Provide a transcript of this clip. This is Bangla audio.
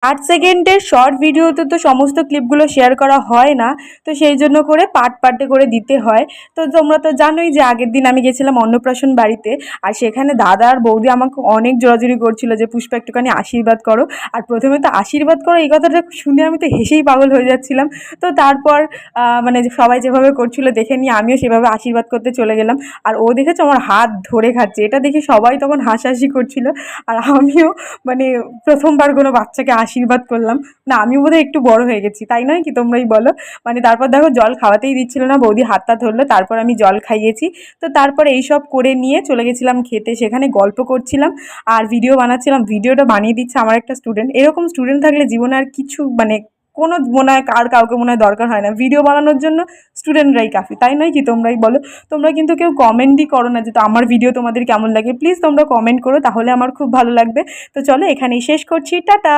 8 সেকেন্ডের শর্ট ভিডিওতে তো সমস্ত ক্লিপগুলো শেয়ার করা হয় না, তো সেই জন্য করে পার্ট পার্টে করে দিতে হয়। তো তোমরা তো জানোই যে আগের দিন আমি গেছিলাম অন্নপ্রাশন বাড়িতে, আর সেখানে দাদা আর বৌদি আমাকে অনেক জোরাজুরি করছিল যে পুষ্পা একটুখানি আশীর্বাদ করো। আর প্রথমে তো আশীর্বাদ করো এই কথাটা শুনে আমি তো হেসেই পাগল হয়ে যাচ্ছিলাম। তো তারপর মানে সবাই যেভাবে করছিল দেখে নিয়ে আমিও সেভাবে আশীর্বাদ করতে চলে গেলাম। আর ও দেখেছে আমার হাত ধরে খাচ্ছে, এটা দেখে সবাই তখন হাসাহাসি করছিল। আর আমিও মানে প্রথমবার কোনো বাচ্চাকে আশীর্বাদ করলাম। না, আমি বোধহয় একটু বড় হয়ে গেছি, তাই নয় কি, তোমরাই বলো। মানে তারপর দেখো জল খাওয়াতেই দিচ্ছিল না, বৌদি হাতটা ধরলো, তারপর আমি জল খাইয়েছি। তো তারপর এইসব করে নিয়ে চলে গেছিলাম খেতে, সেখানে গল্প করছিলাম আর ভিডিও বানাচ্ছিলাম। ভিডিওটা বানিয়ে দিচ্ছে আমার একটা স্টুডেন্ট। এরকম স্টুডেন্ট থাকলে জীবনে আর কিছু মানে কোনো মনে হয় কাউকে মনে হয় দরকার হয় না, ভিডিও বানানোর জন্য স্টুডেন্টরাই কাফি, তাই নয় কি, তোমরাই বলো। তোমরা কিন্তু কেউ কমেন্টই করো না যে তো আমার ভিডিও তোমাদের কেমন লাগে, প্লিজ তোমরা কমেন্ট করো, তাহলে আমার খুব ভালো লাগবে। তো চলো এখানেই শেষ করছি, টাটা।